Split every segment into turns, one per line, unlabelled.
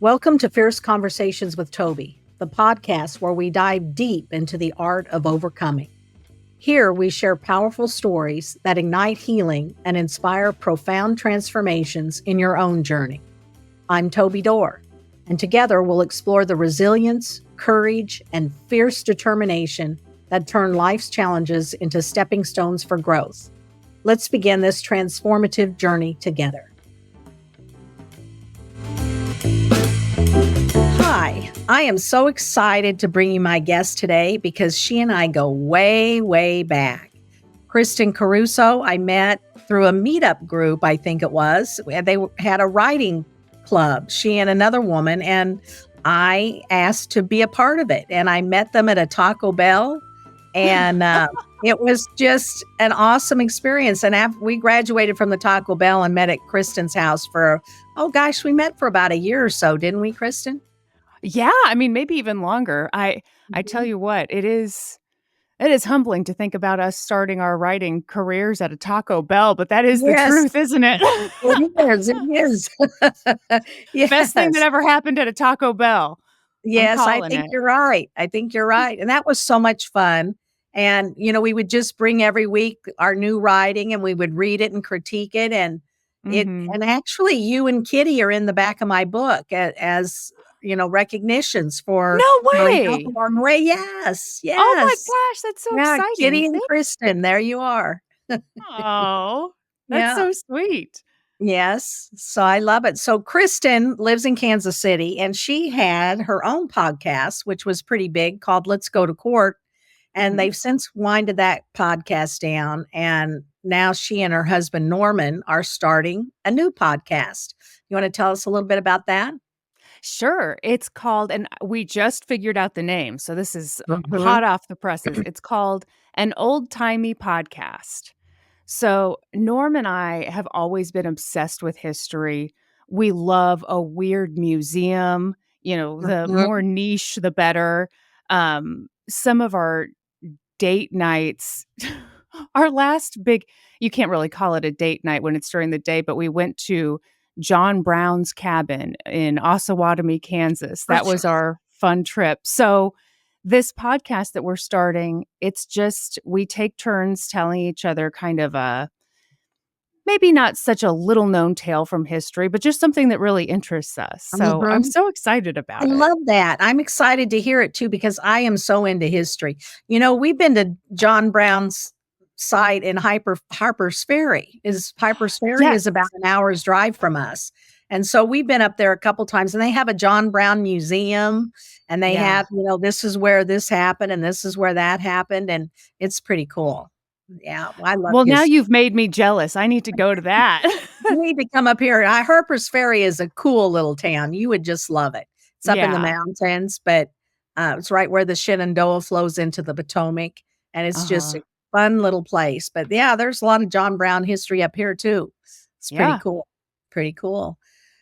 Welcome to Fierce Conversations with Toby, the podcast where we dive deep into the art of overcoming. Here we share powerful stories that ignite healing and inspire profound transformations in your own journey. I'm Toby Dorr, and together we'll explore the resilience, courage, and fierce determination that turn life's challenges into stepping stones for growth. Let's begin this transformative journey together. Hi, I am so excited to bring you my guest today because she and I go way, way back. Kristin Caruso, I met through a meetup group, I think it was. They had a writing club, she and another woman, and I asked to be a part of it. And I met them at a Taco Bell, and it was just an awesome experience. And after we graduated from the Taco Bell and met at Kristin's house we met for about a year or so, didn't we, Kristin?
Yeah, I mean, maybe even longer. I tell you what, it is humbling to think about us starting our writing careers at a Taco Bell, but that is the truth, isn't it?
It is.
Yes. Best thing that ever happened at a Taco Bell.
Yes, I think you're right. And that was so much fun. And, we would just bring every week our new writing and we would read it and critique it. And and actually you and Kitty are in the back of my book as recognitions for
No way.
Ray. Yes.
Oh my gosh, that's so exciting.
Kitty and Kristin, there you are.
Oh, that's so sweet.
Yes. So I love it. So Kristin lives in Kansas City and she had her own podcast, which was pretty big, called Let's Go to Court. And they've since winded that podcast down. And now she and her husband, Norman, are starting a new podcast. You want to tell us a little bit about that?
Sure. It's called, and we just figured out the name, so this is hot off the presses. It's called An Ole Timey Podcast. So Norm and I have always been obsessed with history. We love a weird museum. The more niche, the better. Some of our date nights, our last big, you can't really call it a date night when it's during the day, but we went to John Brown's cabin in Osawatomie, Kansas. That was our fun trip. So this podcast that we're starting, it's just, we take turns telling each other kind of a, maybe not such a little known tale from history, but just something that really interests us. So I'm so excited about it.
I love that. I'm excited to hear it too, because I am so into history. We've been to John Brown's site in Harper's Ferry. Harper's Ferry is about an hour's drive from us. And so we've been up there a couple times, and they have a John Brown museum, and they have, this is where this happened and this is where that happened. And it's pretty cool. Yeah. I love
Well, now you've made me jealous. I need to go to that.
You need to come up here. Harper's Ferry is a cool little town. You would just love it. It's up in the mountains, but it's right where the Shenandoah flows into the Potomac. And it's just a fun little place. But yeah, there's a lot of John Brown history up here too. It's pretty cool. Pretty cool.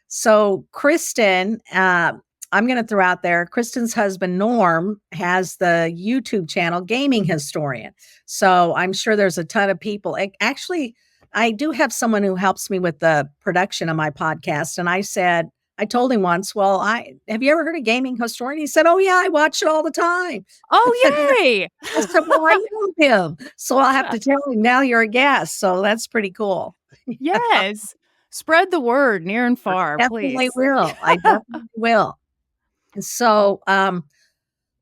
So Kristin, I'm going to throw out there, Kristin's husband, Norm, has the YouTube channel Gaming Historian. So I'm sure there's a ton of people. Actually, I do have someone who helps me with the production of my podcast. And I told him once, have you ever heard of Gaming Historian? He said, oh yeah, I watch it all the time.
Oh, yay.
I said, well, I know him. So I'll have to tell him now you're a guest. So that's pretty cool.
Yes. Spread the word near and far,
Definitely
please.
will. I definitely will. So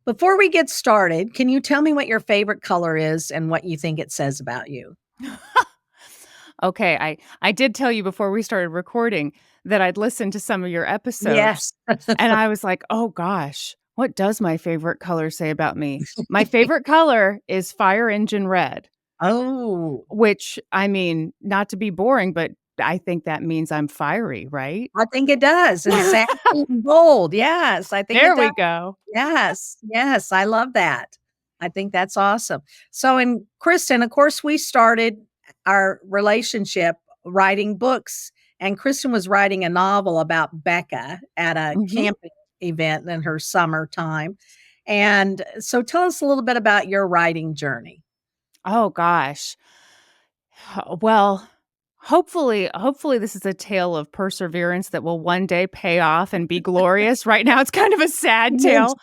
before we get started, can you tell me what your favorite color is and what you think it says about you?
Okay. I did tell you before we started recording that I'd listened to some of your episodes.
Yes.
And I was like, oh gosh, what does my favorite color say about me? My favorite color is fire engine red.
Oh.
Which, I mean, not to be boring, but I think that means I'm fiery, right?
I think it does. And sassy and bold. Yes. I think
there we go.
Yes. Yes. I love that. I think that's awesome. So, and Kristin, of course, we started our relationship writing books, and Kristin was writing a novel about Becca at a camping event in her summertime. And so tell us a little bit about your writing journey.
Oh, gosh. Well, hopefully this is a tale of perseverance that will one day pay off and be glorious. Right now, it's kind of a sad
Yes.
tale.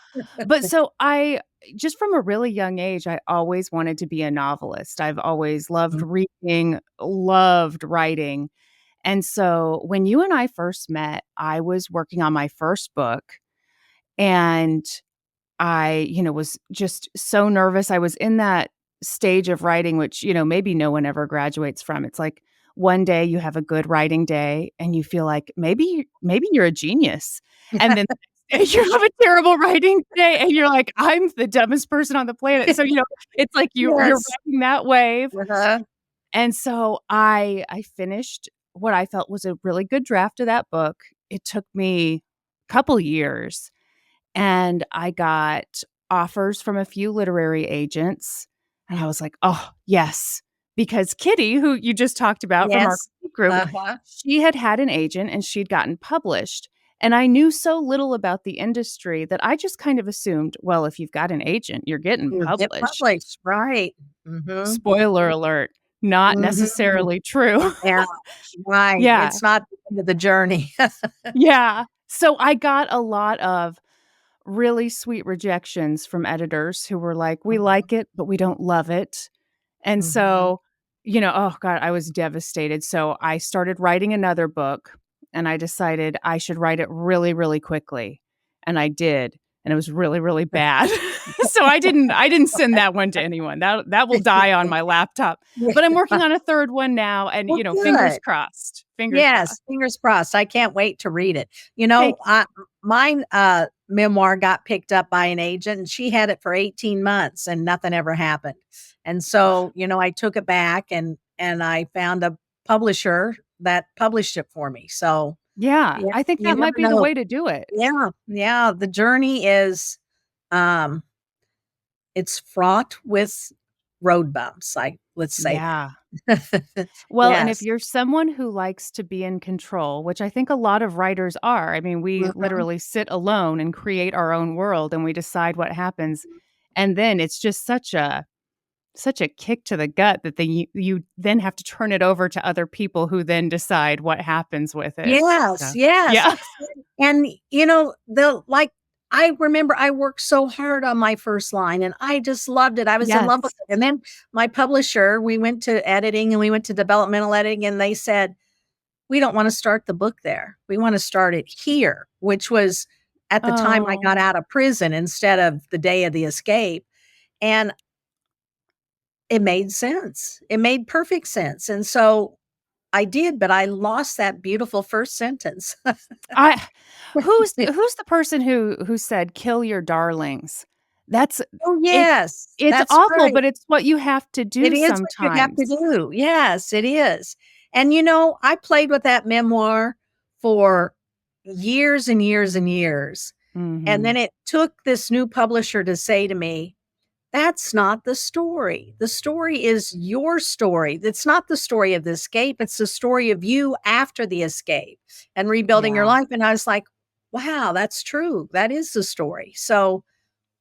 But so I just from a really young age, I always wanted to be a novelist. I've always loved reading, loved writing. And so when you and I first met, I was working on my first book and I, was just so nervous. I was in that stage of writing, which, maybe no one ever graduates from. It's like one day you have a good writing day and you feel like maybe you're a genius. And then the next day you have a terrible writing day and you're like, I'm the dumbest person on the planet. So, it's like you're
Yes.
riding that wave.
Uh-huh.
And so I finished what I felt was a really good draft of that book. It took me a couple years and I got offers from a few literary agents. And I was like, oh, yes. Because Kitty, who you just talked about from our
Yes.
group,
Uh-huh.
she had an agent and she'd gotten published. And I knew so little about the industry that I just kind of assumed, well, if you've got an agent, you're getting
You get
published.
published, right. Mhm.
Spoiler alert, not
Mhm.
necessarily true.
Yeah, right.
Yeah.
It's not the end of the journey.
Yeah. So I got a lot of really sweet rejections from editors who were like, "We
Mhm.
like it, but we don't love it." And
Mhm.
so, oh god, I was devastated. So I started writing another book and I decided I should write it really, really quickly. And I did. And it was really, really bad. So I didn't send that one to anyone. That will die on my laptop. But I'm working on a third one now and
Well,
fingers
good.
crossed. Fingers
Yes,
crossed.
fingers crossed. I can't wait to read it.
Thank you.
Mine, memoir got picked up by an agent, and she had it for 18 months, and nothing ever happened. And so, I took it back and I found a publisher that published it for me. So,
Yeah,
yeah,
I think
you
that
never
might be the
know.
way to do it.
Yeah, yeah, the journey is, um, it's fraught with road bumps, let's say
Yeah.
that.
Well, and if
Yes.
you're someone who likes to be in control, which I think a lot of writers are, I mean, we
Mhm.
literally sit alone and create our own world and we decide what happens. And then it's just such a kick to the gut that you then have to turn it over to other people who then decide what happens with it.
Yes,
So,
yes.
yeah.
And, I remember I worked so hard on my first line and I just loved it. I was in love with
Yes.
it. And then my publisher, we went to editing and we went to developmental editing and they said, "We don't want to start the book there. We want to start it here," which was at the time I
Oh.
got out of prison instead of the day of the escape. And it made sense. It made perfect sense. And so I did, but I lost that beautiful first sentence.
I who's the person who said kill your darlings? That's
Oh,
it
yes,
it's
that's
awful,
right.
but it's what you have to
It
do
is what you have to
sometimes.
do. Yes, it is. And, I played with that memoir for years and years and years. And then
Mhm.
it took this new publisher to say to me, "That's not the story. The story is your story. It's not the story of the escape. It's the story of you after the escape and rebuilding your
Yeah.
life." And I was like, wow, that's true. That is the story. So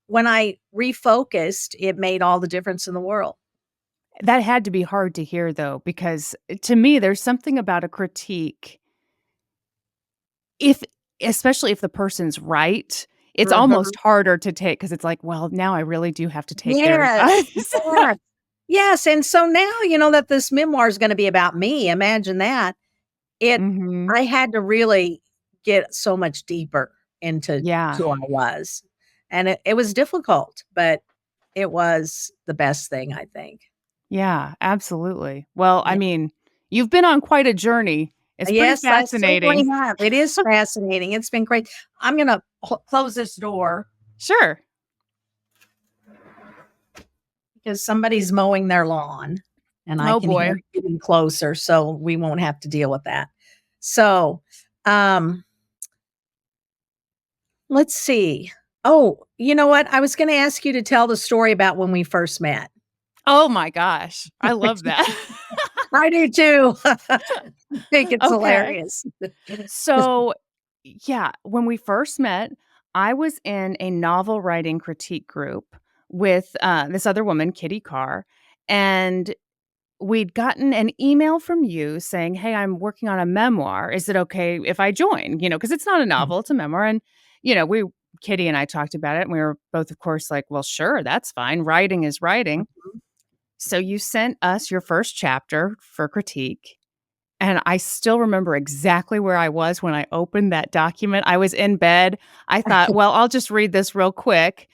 when I refocused, it made all the difference in the world.
That had to be hard to hear though, because to me, there's something about a critique, if especially if the person's right, it's
Mhm.
almost harder to take because it's like, well, now I really do have to take their
Yes.
advice.
Yes. Yes. And so now, that this memoir is going to be about me. Imagine that. It,
Mhm.
I had to really get so much deeper into
Yeah.
who I was. And it was difficult, but it was the best thing, I think.
Yeah, absolutely. Well, I
Yeah.
mean, you've been on quite a journey. It's pretty
Yes, I certainly
fascinating.
have. It is fascinating. It's been great. I'm going to close this door
Sure.
because somebody's mowing their lawn and I
Oh,
can hear
boy.
it getting closer, so we won't have to deal with that. So, um, let's see. Oh, you know what? I was going to ask you to tell the story about when we first met.
Oh my gosh. I love that.
I do too. I think it's
Okay.
hilarious.
So, yeah, when we first met, I was in a novel writing critique group with, this other woman, Kitty Carr, and we'd gotten an email from you saying, "Hey, I'm working on a memoir. Is it okay if I join?" Because it's not a novel, it's a memoir. And, Kitty and I talked about it, and we were both, of course, like, well, sure, that's fine. Writing is writing. So you sent us your first chapter for critique. And I still remember exactly where I was when I opened that document. I was in bed. I thought, well, I'll just read this real quick,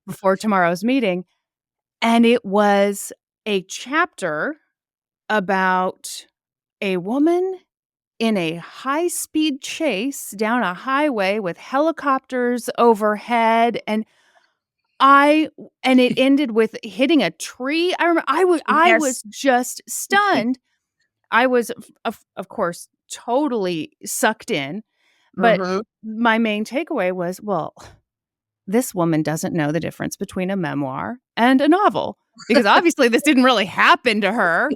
before tomorrow's meeting. And it was a chapter about a woman in a high-speed chase down a highway with helicopters overhead, and it ended with hitting a tree. I remember I
Yes.
was just stunned. I was, of course, totally sucked in, but
Mhm.
my main takeaway was, well, this woman doesn't know the difference between a memoir and a novel, because obviously this didn't really happen to her.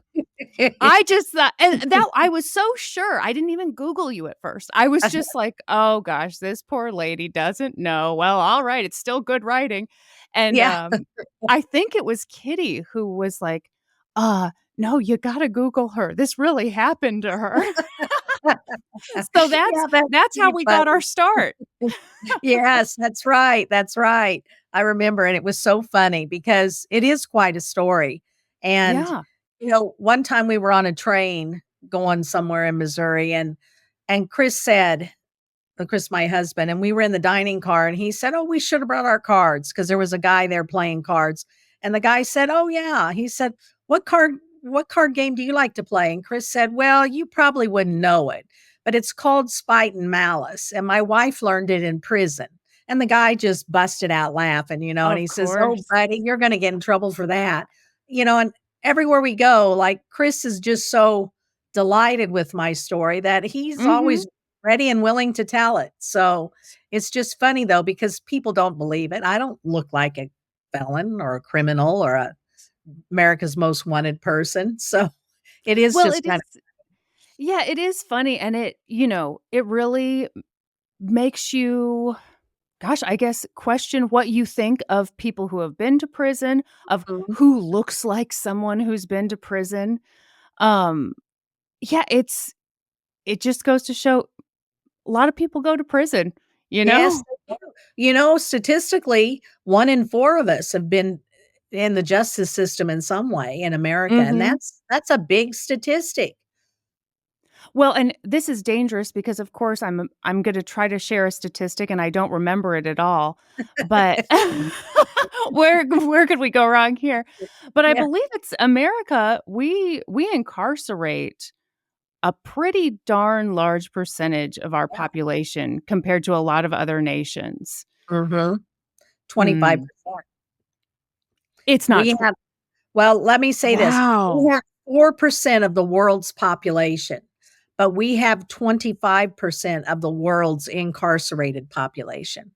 I just thought, and that I was so sure. I didn't even Google you at first. I was just like, "Oh gosh, this poor lady doesn't know." Well, all right, it's still good writing. And
Yeah.
I think it was Kitty who was like, no, you gotta Google her. This really happened to her." So
Yeah, that's
that's how
pretty
we got our
funny.
start.
Yes, that's right, that's right. I remember, and it was so funny because it is quite a story. And,
Yeah.
one time we were on a train going somewhere in Missouri, and Chris, my husband, and we were in the dining car, and he said, "Oh, we should have brought our cards," because there was a guy there playing cards. And the guy said, "Oh, yeah." He said, "What card game do you like to play?" And Chris said, "Well, you probably wouldn't know it, but it's called Spite and Malice, and my wife learned it in prison." And the guy just busted out laughing, and
Of
he says, "Oh,
course.
buddy, you're gonna get in trouble for that." And everywhere we go, like, Chris is just so delighted with my story that he's
Mhm.
always ready and willing to tell it. So, it's just funny though because people don't believe it. I don't look like a felon or a criminal or a America's Most Wanted person. So, it is
Well,
just
it
kind
is. Yeah, it is funny, and it really makes you, gosh, I guess, question what you think of people who have been to prison, of
of
who looks like someone who's been to prison. Um, yeah, it just goes to show a lot of people go to prison, you
Yes,
know?
they do. Statistically, 1 in 4 of us have been in the justice system in some way in America, and
Mhm.
that's a big statistic.
Well, and this is dangerous because, of course, I'm gonna try to share a statistic, and I don't remember it at all, but where could we go wrong here? But I
Yeah.
believe it's America, we incarcerate a pretty darn large percentage of our population compared to a lot of other nations.
Mhm.
Mm.
25%.
It's not
We
tw
have Well, let me say this. We
Wow.
have 4% of the world's population, but we have 25% of the world's incarcerated population.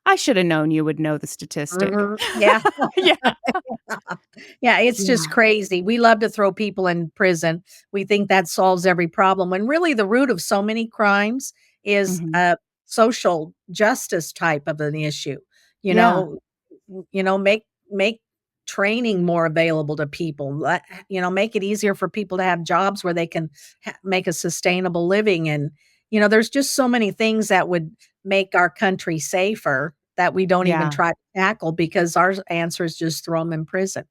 I shoulda known you would know the statistic.
Mhm. Yeah.
Yeah.
Yeah, it's just
Yeah.
crazy. We love to throw people in prison. We think that solves every problem, when really the root of so many crimes is
Mhm.
a social justice type of an issue. You
Yeah.
know, make training more available to people. Make it easier for people to have jobs where they can make a sustainable living. And there's just so many things that would make our country safer that we don't even
Yeah.
try to tackle because our answer is just throw them in prison.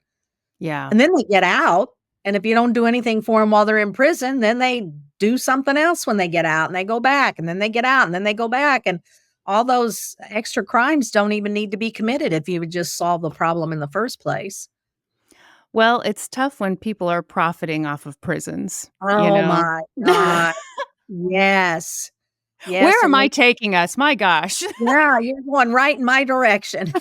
Yeah.
And then they get out, and if you don't do anything for them while they're in prison, then they do something else when they get out, and they go back, and then they get out, and then they go back, and all those extra crimes don't even need to be committed if you would just solve the problem in the first place.
Well, it's tough when people are profiting off of prisons, you
Oh
know?
my god. Yes. Yes,
Where am
and
I
they
taking us? My gosh.
yeah, you're going right in my direction.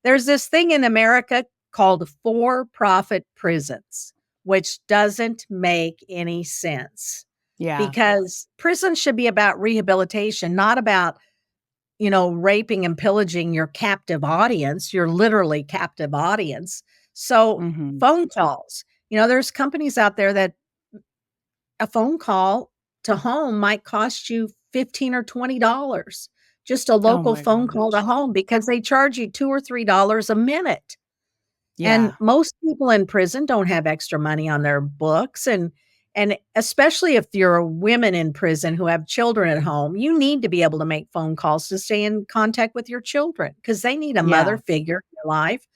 There's this thing in America called for-profit prisons, which doesn't make any sense
Yeah.
because prison should be about rehabilitation, not about, raping and pillaging your captive audience, your literally captive audience. So,
Mhm.
phone calls, there's companies out there that a phone call to home might cost you 15 or $20, just a
Oh
local
my
phone call to
gosh.
home because they charge you 2 or $3 a minute. And
Yeah.
most people in prison don't have extra money on their books, and especially if you're women in prison who have children at home, you need to be able to make phone calls to stay in contact with your children because they need a mother
Yeah.
figure in their life,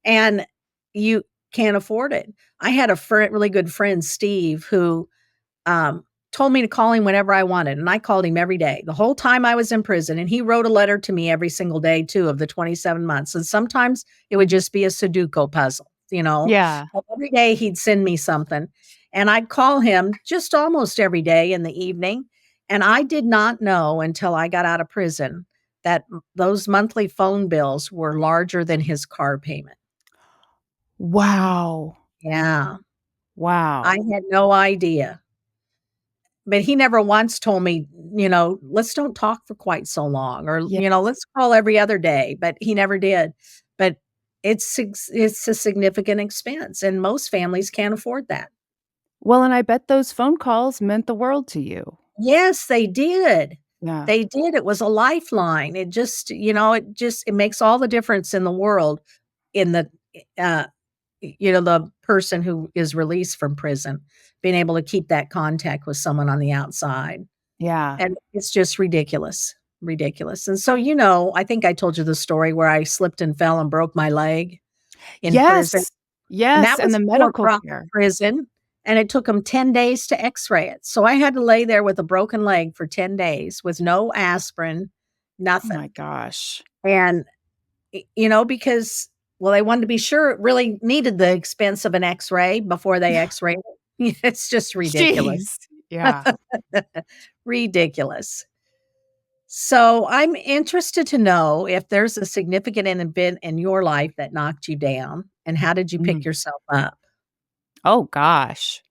and you can't afford it. I had a really good friend, Steve, who told me to call him whenever I wanted, and I called him every day the whole time I was in prison, and he wrote a letter to me every single day too of the 27 months, and sometimes it would just be a Sudoku puzzle,
Yeah.
but every day he'd send me something, and I'd call him just almost every day in the evening, and I did not know until I got out of prison that those monthly phone bills were larger than his car payment.
Wow.
Yeah, I
Wow.
had no idea. But he never once told me, "Let's don't talk for quite so long," or,
Yeah.
"Let's call every other day," but he never did. But it's a significant expense, and most families can't afford that.
Well, and I bet those phone calls meant the world to you.
Yes, they did.
Yeah.
They did, it was a lifeline. It makes all the difference in the world in uh, the person who is released from prison, being able to keep that contact with someone on the outside.
Yeah.
And it's just ridiculous, ridiculous. And so, I think I told you the story where I slipped and fell and broke my leg in prison,
Yes.
and
Yes,
that
and
was
the medical
for-profit
care.
prison, and it took them 10 days to X-ray it. So I had to lay there with a broken leg for 10 days with no aspirin,
Oh my
nothing.
gosh.
And, because, well, they wanted to be sure it really needed the expense of an X-ray before they X-rayed it. It's just ridiculous.
Jeez. Yeah.
Ridiculous. So I'm interested to know if there's a significant event in your life that knocked you down, and how did you pick
Mm.
yourself up?
Oh gosh.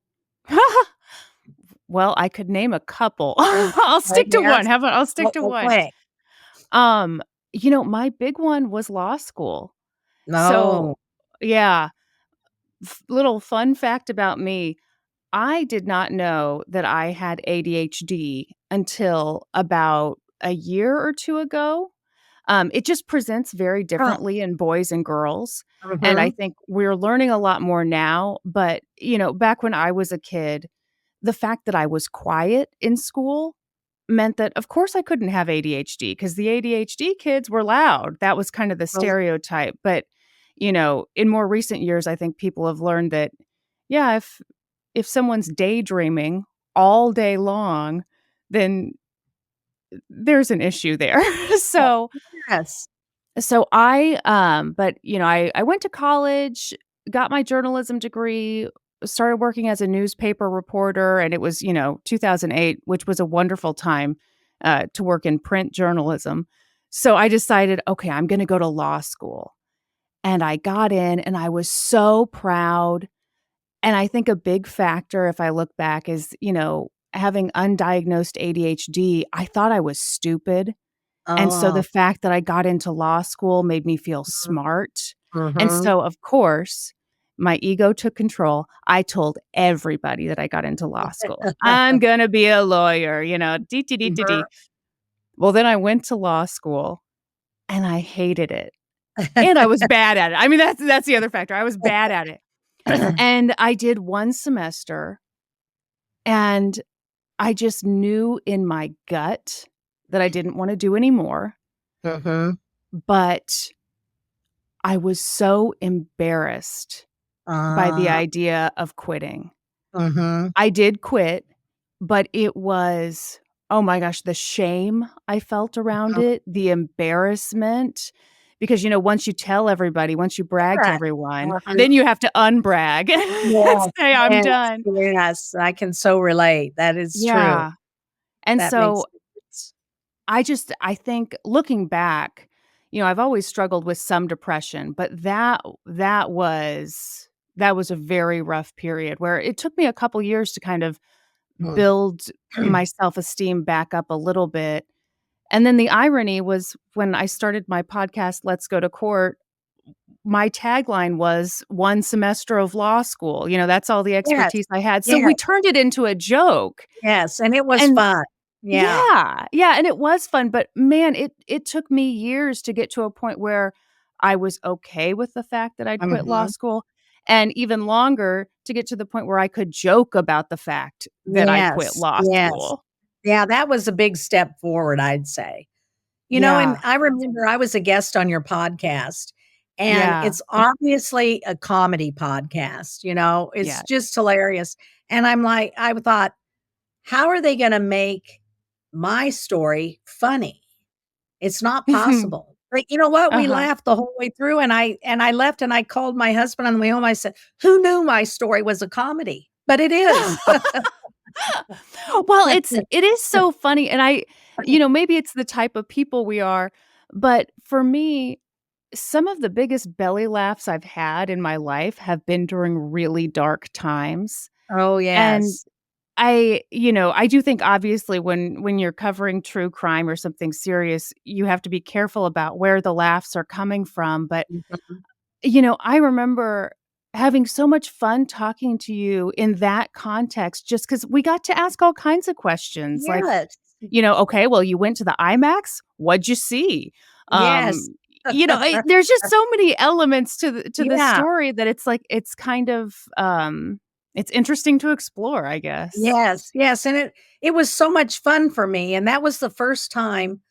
Well, I could name a couple. I'll stick to one.
Yes.
How about I'll stick
Well,
to
well,
one?
quick.
Um, my big one was law school. So,
No.
yeah, little fun fact about me, I did not know that I had ADHD until about a year or 2 ago. It just presents very
Huh.
differently in boys and girls, and I
Mhm.
think we're learning a lot more now, but, back when I was a kid, the fact that I was quiet in school meant that, of course, I couldn't have ADHD because the ADHD kids were loud. That was kind of the
Well,
stereotype, but, in more recent years, I think people have learned that, yeah, if someone's daydreaming all day long, then there's an issue there.
well,
So
yes.
so I went to college, got my journalism degree, started working as a newspaper reporter, and it was, 2008, which was a wonderful time to work in print journalism. So I decided, okay, I'm going to go to law school. And I got in and I was so proud. And I think a big factor, if I look back, is, having undiagnosed ADHD, I thought I was stupid, and so the
Oh.
fact that I got into law school made me feel smart, and
Mhm.
so, of course, my ego took control. I told everybody that I got into law school. "I'm gonna be a lawyer," dee, dee, dee, dee,
Mhm.
dee. Well, then I went to law school, and I hated it, and I was bad at it. I mean, that's the other factor. I was bad at it, and I did 1 semester, and I just knew in my gut that I didn't wanna do anymore,
Mhm.
but I was so embarrassed by the
Ah.
idea of quitting.
Mhm.
I did quit, but it was, oh my gosh, the shame I felt around it, the embarrassment, because, once you tell everybody, once you brag to
Correct.
everyone,
Mhm.
then you have to unbrag and
Yes,
say, "I'm
yes,
done."
yes, I can so relate. That is true.
Yeah, and
That makes
so
sense.
I think looking back, I've always struggled with some depression, but that was a very rough period where it took me a couple years to kind of
Mm.
build my self-esteem back up a little bit. And then the irony was when I started my podcast, Let's Go to Court, my tagline was 1 semester of law school. That's all the
Yes,
expertise I had. So
yes,
we turned it into a joke.
yes, and it was
And
fun. Yeah.
yeah, yeah, and it was fun, but man, it took me years to get to a point where I was okay with the fact that I'd quit law school, and even longer to get to the point where I could joke about the fact that I quit
Yes,
law
yes.
school.
Yeah, that was a big step forward, I'd say. And
Yeah.
I remember I was a guest on your podcast, and
Yeah.
it's obviously a comedy podcast, it's
Yeah.
just hilarious. And I thought, how are they gonna make my story funny? It's not possible. But you know what? We
Uh-huh.
laughed the whole way through, and I left and I called my husband on the way home. I said, "Who knew my story was a comedy?" But it is.
Well, it is so funny, and maybe it's the type of people we are, but for me, some of the biggest belly laughs I've had in my life have been during really dark times,
Oh,
and
yes.
I do think obviously when you're covering true crime or something serious, you have to be careful about where the laughs are coming from, but
Mhm.
I remember having so much fun talking to you in that context just because we got to ask all kinds of questions like,
Yes.
"Okay, well, you went to the IMAX? What'd you see?"
Yes.
There's just so many elements to the
Yeah.
story that it's like it's kind of, it's interesting to explore, I guess.
Yes, yes, and it was so much fun for me, and that was the first time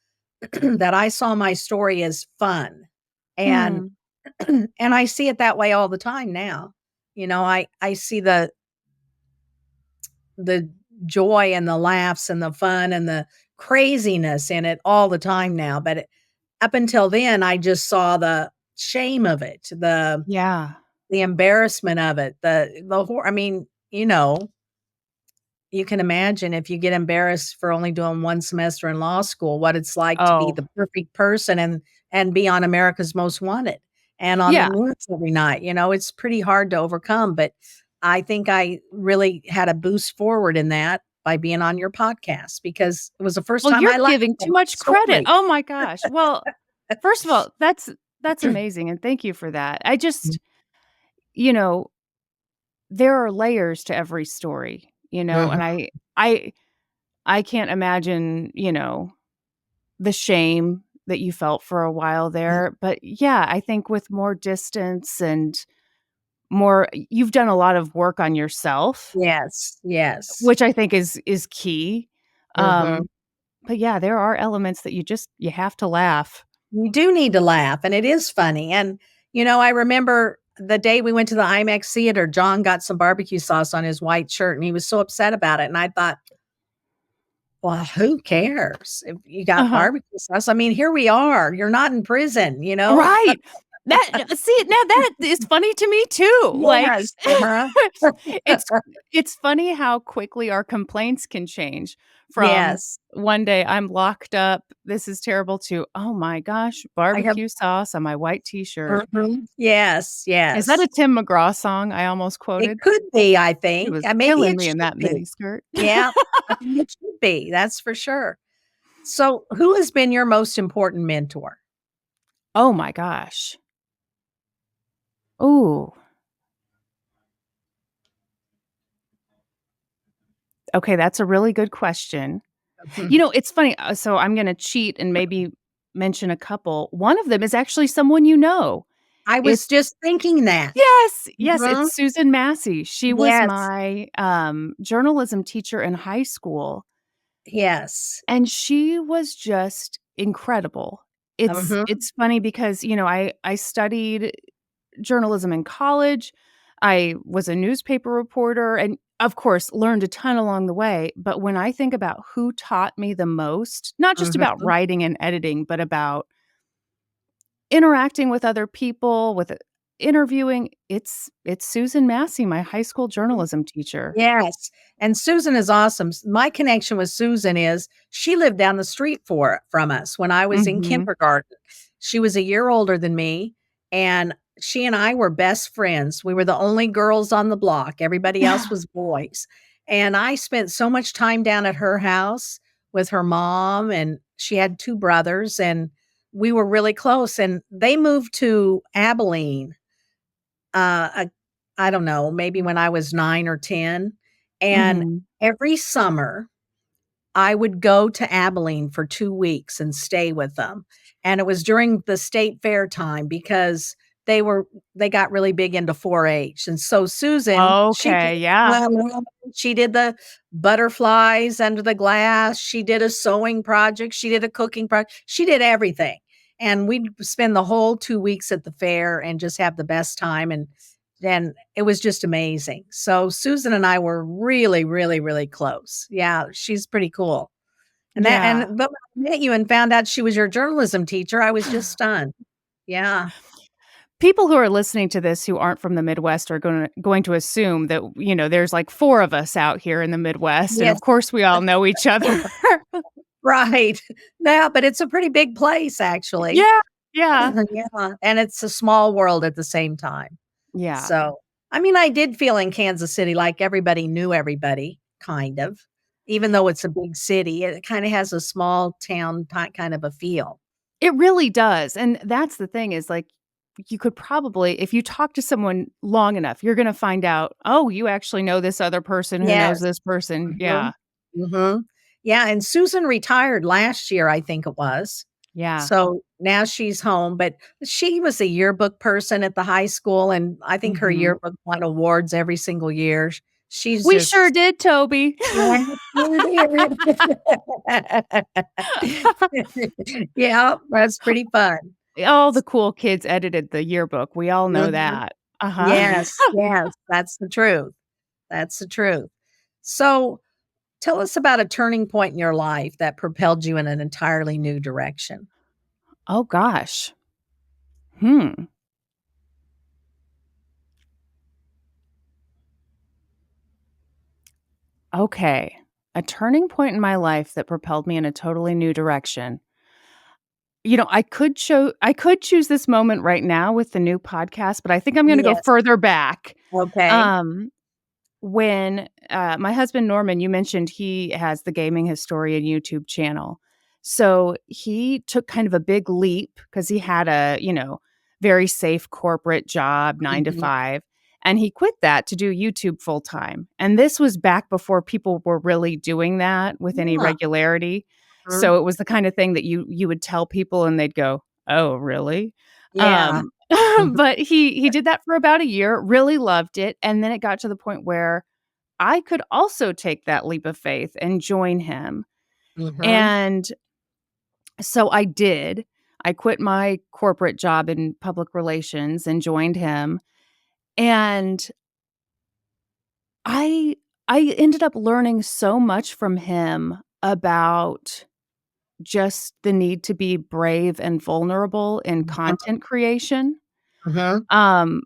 that I saw my story as fun, and
Hmm.
and I see it that way all the time now. I see the joy and the laughs and the fun and the craziness in it all the time now, but up until then, I just saw the shame of it,
Yeah.
the embarrassment of it, the hor I mean, you can imagine if you get embarrassed for only doing 1 semester in law school, what it's like to be
Oh,
the perfect person and be on America's Most Wanted and on the
yeah.
news every night, it's pretty hard to overcome, but I think I really had a boost forward in that by being on your podcast because it was the first
Well,
time
you're
I laughed
giving
at
too
my
much credit.
story.
Oh my gosh. Well, first of all, that's amazing, and thank you for that. You know, there are layers to every story, and
Mhm.
I can't imagine, the shame that you felt for a while there, but yeah, I think with more distance and you've done a lot of work on yourself,
Yes, yes.
which I think is key.
Mhm.
Um, but yeah, there are elements that you have to laugh.
You do need to laugh, and it is funny, and, I remember the day we went to the IMAX theater, John got some barbecue sauce on his white shirt, and he was so upset about it, and I thought, "Well, who cares if you got
Uh-huh.
barbecue sauce? I mean, here we are, you're not in prison, you know?"
Right. See, now that is funny to me too, like,
Yes, uh-huh.
it's it's funny how quickly our complaints can change from,
Yes.
"One day I'm locked up, this is terrible," to, "Oh my gosh,
I have
barbecue sauce on my white t-shirt."
Mhm. Yes,
Is that a
yes.
Tim McGraw song I almost
It
quoted?
could be, I
He
think,
was
maybe
killing
it
me in
should
that
be.
miniskirt.
Yeah, I think it should be, that's for sure. So, who has been your most important mentor?
Oh my gosh. Ooh. Okay, that's a really good question. It's funny, so I'm gonna cheat and maybe mention a couple. One of them is actually someone you know.
I was
It's
just thinking that.
Yes, yes, it's
Mhm.
Susan Massey. She was
Yes,
my, journalism teacher in high school,
yes.
and she was just incredible.
Mhm,
It's funny because, I studied journalism in college. I was a newspaper reporter and, of course, learned a ton along the way, but when I think about who taught me the most, not just about
mhm.
writing and editing, but about interacting with other people, with interviewing, it's Susan Massey, my high school journalism teacher.
Yes, and Susan is awesome. My connection with Susan is she lived down the street from us when I was in
Mhm.
kindergarten. She was a year older than me, and she and I were best friends. We were the only girls on the block, everybody else was boys, and I spent so much time down at her house with her mom, and she had 2 brothers, and we were really close, and they moved to Abilene uh, I don't know, maybe when I was 9 or 10, and
Mhm.
every summer, I would go to Abilene for 2 weeks and stay with them. And it was during the state fair time because they got really big into 4-H. And so Susan,
Okay, yeah.
she did the butterflies under the glass. She did a sewing project. She did a cooking project. She did everything. And we'd spend the whole 2 weeks at the fair and just have the best time. And then it was just amazing. So Susan and I were really, really, really close. Yeah, she's pretty cool.
Yeah.
But when I met you and found out she was your journalism teacher, I was just stunned. Yeah.
People who are listening to this who aren't from the Midwest are going to assume that, there's like 4 of us out here in the Midwest, and
Yes.
of course we all know each other.
Right. Yeah, but it's a pretty big place, actually.
Yeah. Yeah.
Yeah, and it's a small world at the same time.
Yeah.
So, I mean, I did feel in Kansas City like everybody knew everybody, kind of. Even though it's a big city, it kinda has a small town kind of a feel.
It really does, and that's the thing is, like, you could probably if you talk to someone long enough, you're gonna find out, "Oh, you actually know this other person who knows
Yes.
this person."
Mhm.
Yeah.
Mhm. Yeah, and Susan retired last year, I think it was.
Yeah.
So, now she's home, but she was a yearbook person at the high school, and I think her
Mhm.
yearbook won awards every single year. She's
We sure
just
did, Toby.
yeah, you did. Yeah, that's pretty fun.
All the cool kids edited the yearbook, we all know
Mhm.
that. Uh-huh.
Yes, yes, that's the truth. That's the truth. So, tell us about a turning point in your life that propelled you in an entirely new direction.
Oh gosh. Hmm. Okay. A turning point in my life that propelled me in a totally new direction. I could choose this moment right now with the new podcast, but I think I'm gonna go
Yes.
further back.
Okay.
Um, when, my husband Norman, you mentioned he has the Gaming Historian YouTube channel. So, he took kind of a big leap because he had a, very safe corporate job, 9 to
Mhm.
5, and he quit that to do YouTube full time. And this was back before people were really doing that with any
Yeah.
regularity.
Mhm.
So, it was the kind of thing that you would tell people and they'd go, "Oh, really?"
Yeah.
Um,
Mhm.
but he did that for about a year, really loved it, and then it got to the point where I could also take that leap of faith and join him.
Mhm.
And so I did. I quit my corporate job in public relations and joined him. And I I ended up learning so much from him about just the need to be brave and vulnerable in content creation.
Mhm.
Um,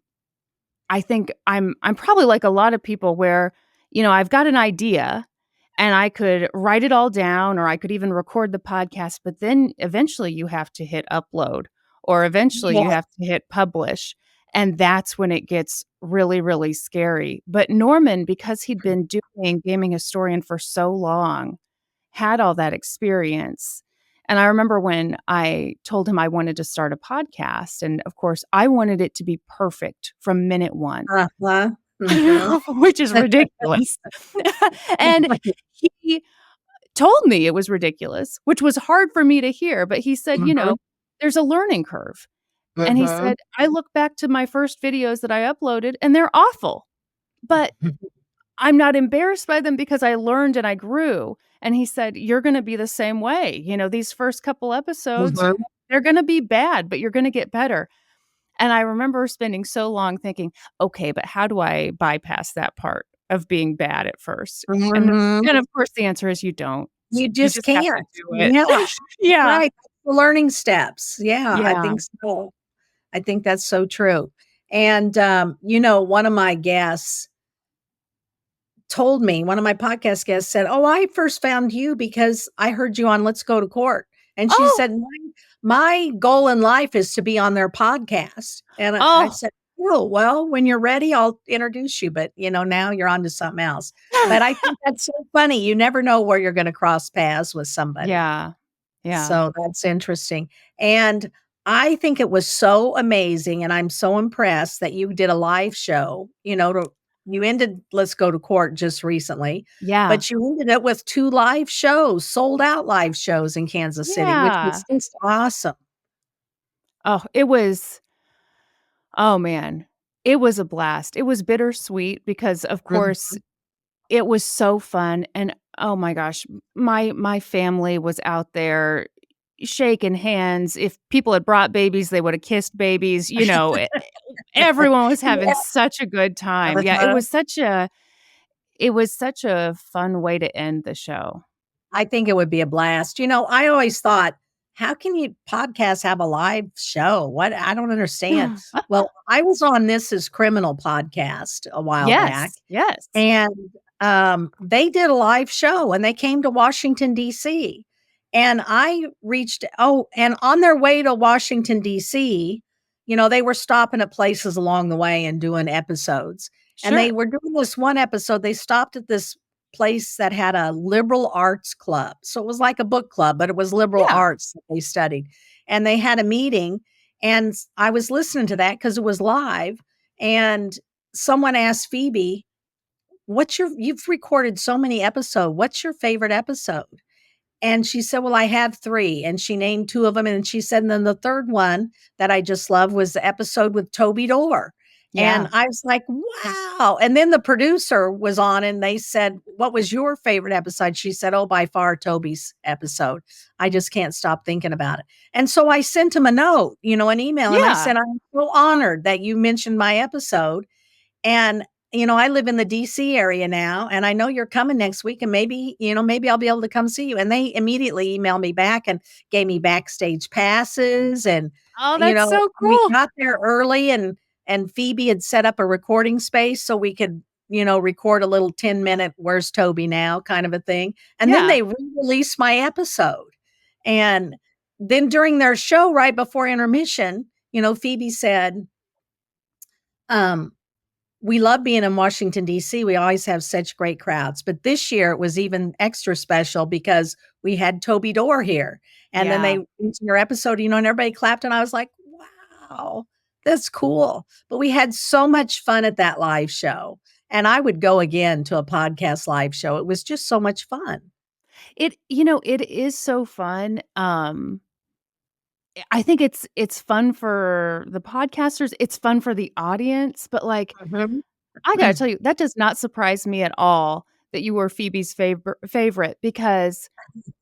I think I'm probably like a lot of people where, I've got an idea and I could write it all down or I could even record the podcast, but then eventually you have to hit upload or eventually you
Yeah.
have to hit publish. And that's when it gets really, really scary. But Norman, because he'd been doing Gaming Historian for so long, had all that experience. And I remember when I told him I wanted to start a podcast, and of course, I wanted it to be perfect from minute 1.
Uh-huh. Mhm.
Which is ridiculous. And he told me it was ridiculous, which was hard for me to hear, but he said,
Mhm.
"There's a learning curve." And he
Mhm.
said, "I look back to my first videos that I uploaded, and they're awful, but I'm not embarrassed by them because I learned and I grew." And he said, "You're gonna be the same way. These first couple episodes,
Mhm.
they're gonna be bad, but you're gonna get better." And I remember spending so long thinking, "Okay, but how do I bypass that part of being bad at first?" And
Mhm.
and of course, the answer is you don't.
You
You
just
just have to
can't.
do it.
Yeah.
Yeah.
Right. The learning steps. Yeah, I
Yeah.
think so. I think that's so true. And, one of my guests told me, one of my podcast guests said, "Oh, I first found you because I heard you on Let's Go to Court." And she
Oh,
said, "My goal in life is to be on their podcast." And I
oh.
said, "Oh, well, when you're ready, I'll introduce you, but, now you're on to something else." But I think that's so funny. You never know where you're gonna cross paths with somebody.
Yeah. Yeah.
So that's interesting. And I think it was so amazing, and I'm so impressed that you did a live show, you ended Let's Go to Court just recently,
Yeah.
but you ended it with 2 live shows, sold out live shows in Kansas City, which
Yeah.
was just awesome.
Oh, oh man, it was a blast. It was bittersweet because, of course,
Mhm.
it was so fun, and oh my gosh, my family was out there shaking hands. If people had brought babies, they woulda kissed babies, everyone was having
Yeah.
such a good time. Yeah,
Uh-huh.
it was such a fun way to end the show.
I think it would be a blast. I always thought, how can you podcasts have a live show? What? I don't understand. Well, I was on This Is Criminal podcast a while back,
Yes, yes.
and they did a live show and they came to Washington, DC. And and on their way to Washington, DC, they were stopping at places along the way and doing episodes. And they
Sure.
were doing this one episode. They stopped at this place that had a liberal arts club. So it was like a book club, but it was liberal
Yeah.
arts that they studied. And they had a meeting. And I was listening to that because it was live. And someone asked Phoebe, you've recorded so many episodes. What's your favorite episode? And she said, well, I have 3. And she named 2 of them. And she said, and then the third one that I just love was the episode with Toby Dorr. And
Yeah.
I was like, wow. And then the producer was on and they said, what was your favorite episode? She said, oh, by far Toby's episode. I just can't stop thinking about it. And so I sent him a note, an email. And I
Yeah.
said, I'm so honored that you mentioned my episode. And, I live in the DC area now, and I know you're coming next week, and maybe I'll be able to come see you. And they immediately emailed me back and gave me backstage passes. And,
Oh, that's so
we
cool.
got there early and Phoebe had set up a recording space so we could, record a little 10-minute Where's Toby Now kind of a thing. And then
Yeah.
they re-released my episode. And then during their show, right before intermission, Phoebe said, we love being in Washington, DC. We always have such great crowds. But this year it was even extra special because we had Toby Dorr here. And then
Yeah.
they into your episode, and everybody clapped. And I was like, wow, that's cool. But we had so much fun at that live show. And I would go again to a podcast live show. It was just so much fun.
It is so fun. I think it's fun for the podcasters, it's fun for the audience, but, like,
Mhm.
I gotta tell you, that does not surprise me at all that you were Phoebe's favorite because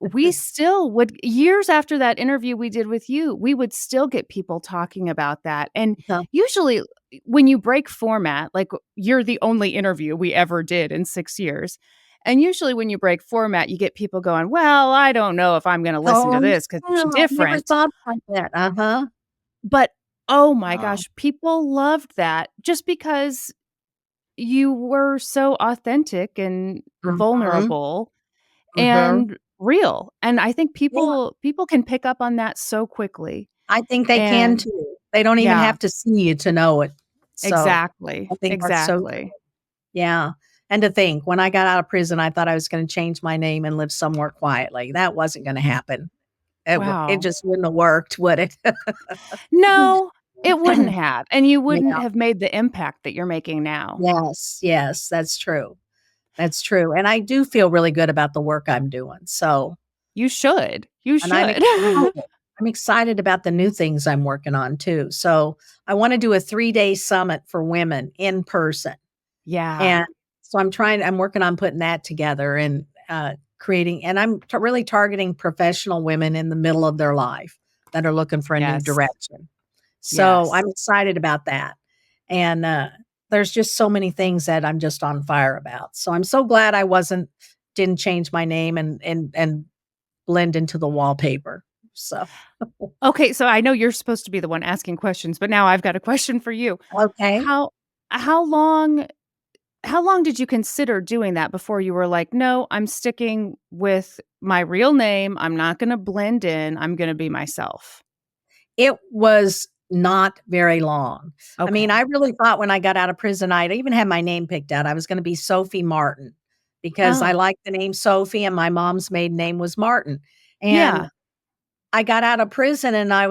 we still would years after that interview we did with you, we would still get people talking about that, and
Yeah.
usually, when you break format, like, you're the only interview we ever did in 6 years, and usually when you break format, you get people going, "Well, I don't know if I'm gonna listen to
Oh,
this because it's
yeah, I've never
different."
thought like that. Uh-huh.
But, oh my
Oh.
gosh, people loved that just because you were so authentic and
Mhm.
vulnerable
Mhm.
and real, and I think
Yeah.
people can pick up on that so quickly,
I think they can
and
too. They don't even
yeah,
have to see you to know it. So,
exactly,
I think that's so
exactly.
yeah. And to think, when I got out of prison, I thought I was gonna change my name and live somewhere quietly. That wasn't gonna happen. It
Wow.
just wouldn't have worked, would it?
No, it wouldn't have, and you wouldn't
Yeah.
have made the impact that you're making now.
Yes, yes, that's true. That's true, and I do feel really good about the work I'm doing,
You should, you
and I'm
should.
excited. I'm excited about the new things I'm working on too. So, I wanna do a 3-day summit for women in person.
Yeah,
And so I'm working on putting that together and, creating and I'm really targeting professional women in the middle of their life that are looking for a new
yes,
direction. So,
yes.
I'm excited about that. And, there's just so many things that I'm just on fire about. So, I'm so glad I didn't change my name and blend into the wallpaper. So,
Okay, so I know you're supposed to be the one asking questions, but now I've got a question for you.
okay.
How how long how long did you consider doing that before you were like, "No, I'm sticking with my real name. I'm not gonna blend in. I'm gonna be myself."
It was not very long. I mean, I
Okay.
really thought when I got out of prison, I'd even had my name picked out. I was gonna be Sophie Martin because I
Oh,
liked the name Sophie and my mom's maiden name was Martin. And
yeah,
I got out of prison and I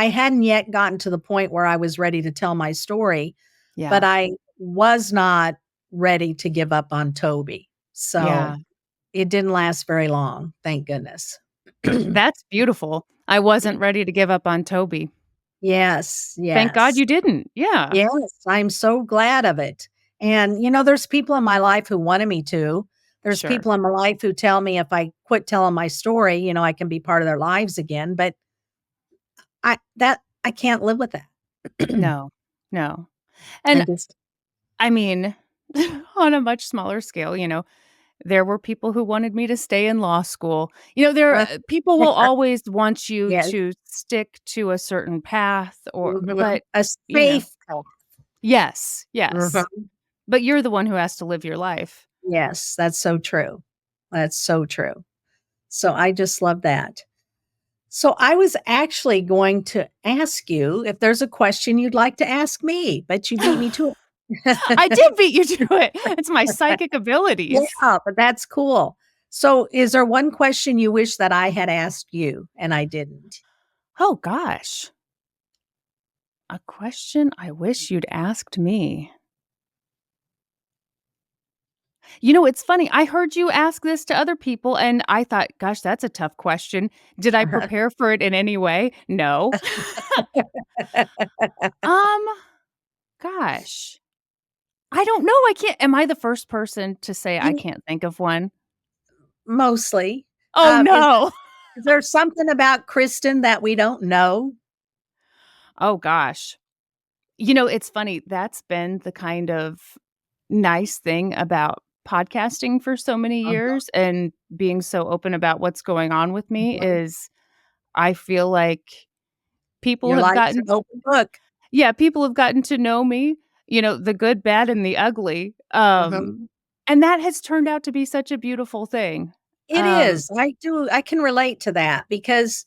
hadn't yet gotten to the point where I was ready to tell my story, but
yeah.
I was not ready to give up on Toby. So it didn't last very long, thank goodness.
That's beautiful. I wasn't ready to give up on Toby.
Yes, yes.
Thank God you didn't. Yeah.
Yes, I'm so glad of it. And, there's people in my life who wanted me to. There's people in my life who tell me if I quit telling my story, I can be part of their lives again. But I can't live with that.
No. And
just,
I mean, on a much smaller scale, there were people who wanted me to stay in law school. People will always want you to stick to a certain path but
a safe path.
Yes. But you're the one who has to live your life.
Yes, that's so true. That's so true. So I just love that. So I was actually going to ask you if there's a question you'd like to ask me, but you beat me to it.
I did beat you to it. It's my psychic abilities.
Yeah, but that's cool. So is there one question you wish that I had asked you and I didn't?
Oh, gosh. A question I wish you'd asked me. It's funny. I heard you ask this to other people, and I thought, gosh, that's a tough question. Did I prepare for it in any way? No. Gosh. I don't know. I can't. Am I the first person to say I can't think of one?
Mostly.
Oh, no.
Is there something about Kristin that we don't know?
Oh, gosh. It's funny. That's been the kind of nice thing about podcasting for so many years and being so open about what's going on with me is I feel like people have gotten
an open book.
Yeah, people have gotten to know me, the good, bad, and the ugly. And that has turned out to be such a beautiful thing.
It is. I can relate to that because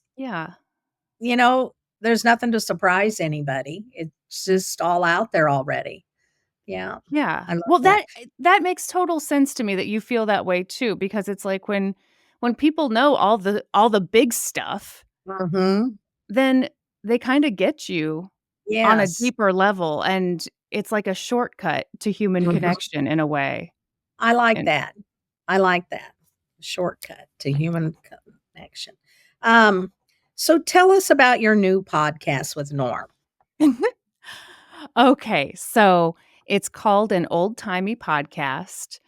there's nothing to surprise anybody. It's just all out there already. Yeah.
Yeah. Well, that makes total sense to me that you feel that way too, because it's like when people know all the big stuff, then they kind of get you on a deeper level, and it's like a shortcut to human connection in a way.
I like that. Shortcut to human connection. So tell us about your new podcast with Norm.
Okay, so it's called An Ole Timey Podcast.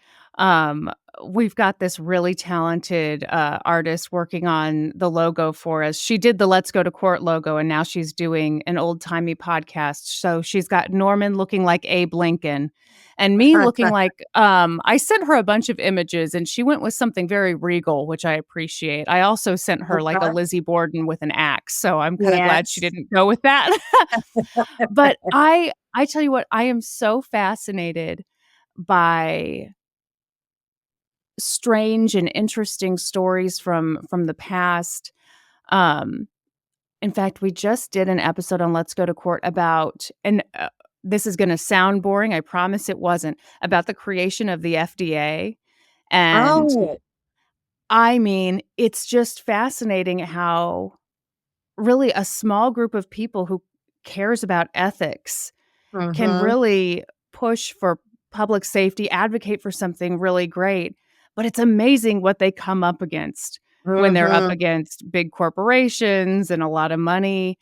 We've got this really talented artist working on the logo for us. She did the Let's Go to Court logo, and now she's doing An Ole Timey Podcast. So she's got Norman looking like Abe Lincoln and me looking like, I sent her a bunch of images and she went with something very regal, which I appreciate. I also sent her like a Lizzie Borden with an axe. So I'm kind of glad she didn't go with that. But I tell you what, I am so fascinated by strange and interesting stories from the past. In fact, we just did an episode on Let's Go to Court about, and this is going to sound boring, I promise it wasn't, about the creation of the FDA. And I mean, it's just fascinating how really a small group of people who cares about ethics can really push for public safety, advocate for something really great. But it's amazing what they come up against when they're up against big corporations and a lot of money.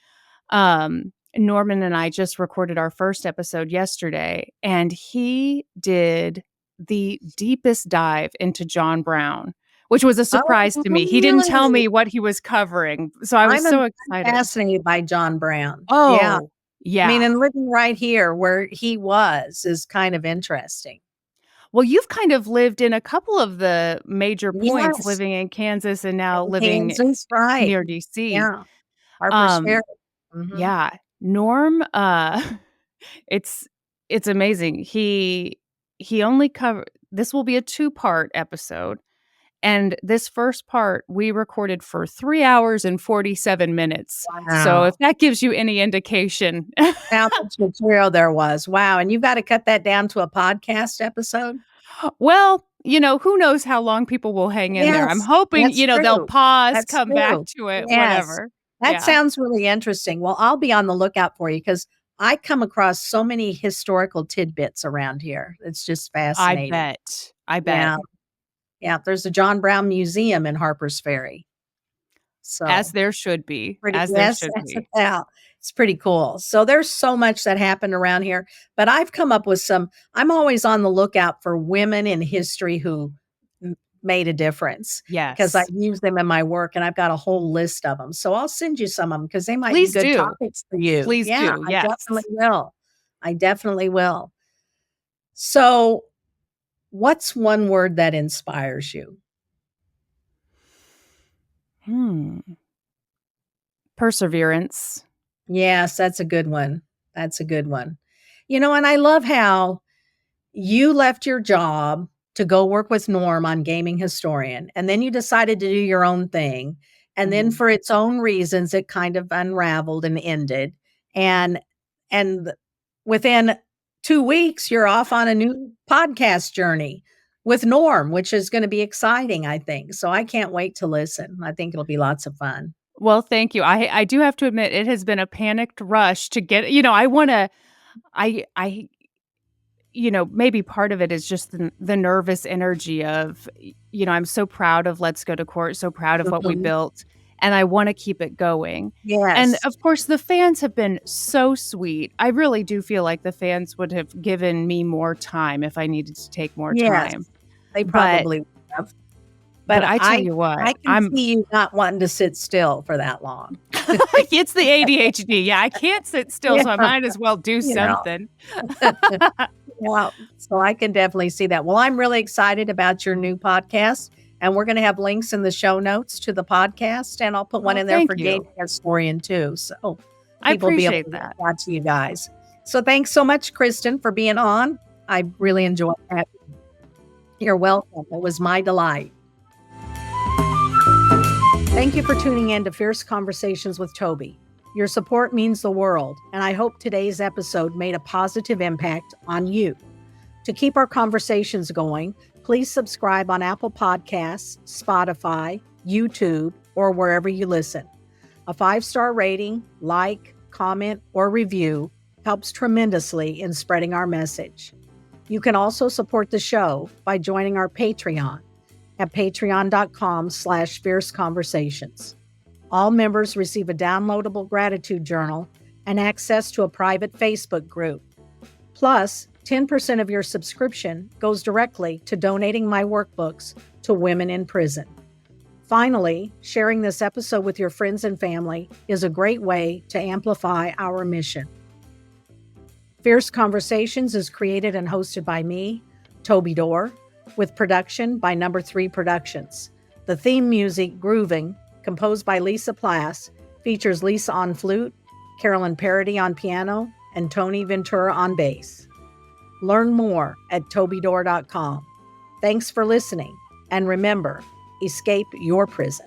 Norman and I just recorded our first episode yesterday, and he did the deepest dive into John Brown, which was a surprise to me. He didn't tell me what he was covering, so I was so excited.
I'm fascinated by John Brown.
Oh, yeah.
I mean, and living right here where he was is kind of interesting.
Well, you've kind of lived in a couple of the major points, living in Kansas and now living near DC.
Yeah. Harper's Ferry.
Yeah. Norm, it's amazing. He only covered, this will be a 2-part episode. And this first part we recorded for 3 hours and 47 minutes. Wow. So if that gives you any indication.
How much material there was. Wow. And you've got to cut that down to a podcast episode?
Well, who knows how long people will hang in there. I'm hoping, they'll pause, come back to it, whatever.
That sounds really interesting. Well, I'll be on the lookout for you because I come across so many historical tidbits around here. It's just fascinating.
I bet.
Yeah. Yeah. There's a John Brown Museum in Harper's Ferry. So
As there should be.
yeah, it's pretty cool. So there's so much that happened around here, but I've come up with I'm always on the lookout for women in history who made a difference. Because I
Yes.
use them in my work and I've got a whole list of them. So I'll send you some of them because they might
Please
be good
do.
topics for you.
Please
Yeah,
do.
I
Yes.
definitely will. I definitely will. So what's one word that inspires you?
Perseverance.
Yes, that's a good one. That's a good one. And I love how you left your job to go work with Norm on Gaming Historian, and then you decided to do your own thing. And then for its own reasons, it kind of unraveled and ended. And within 2 weeks, you're off on a new podcast journey with Norm, which is going to be exciting, I think. So I can't wait to listen. I think it'll be lots of fun.
Well, thank you. I do have to admit it has been a panicked rush to get, I want to, I maybe part of it is just the nervous energy of, I'm so proud of Let's Go to Court, so proud of what we built, and I want to keep it going. And
Yes.
of course, the fans have been so sweet. I really do feel like the fans would have given me more time if I needed to take more time.
They probably would have.
But I tell you what,
I can see you not wanting to sit still for that long.
It's the ADHD. Yeah, I can't sit still, so I might as well do something.
Yeah, so I can definitely see that. Well, I'm really excited about your new podcast, and we're going to have links in the show notes to the podcast, and I'll put one in there for Gaming Historian too. So people will be able to watch you guys. So thanks so much, Kristin, for being on. I really enjoyed that. You're welcome. It was my delight. Thank you for tuning in to Fierce Conversations with Toby. Your support means the world, and I hope today's episode made a positive impact on you. To keep our conversations going, please subscribe on Apple Podcasts, Spotify, YouTube, or wherever you listen. A 5-star rating, like, comment, or review helps tremendously in spreading our message. You can also support the show by joining our Patreon at patreon.com/fierceconversations. All members receive a downloadable gratitude journal and access to a private Facebook group. Plus, 10% of your subscription goes directly to donating my workbooks to women in prison. Finally, sharing this episode with your friends and family is a great way to amplify our mission. Fierce Conversations is created and hosted by me, Toby Dorr, with production by Number 3 Productions. The theme music, Grooving, composed by Lisa Plass, features Lisa on flute, Carolyn Parody on piano, and Tony Ventura on bass. Learn more at tobydor.com. Thanks for listening, and remember, escape your prison.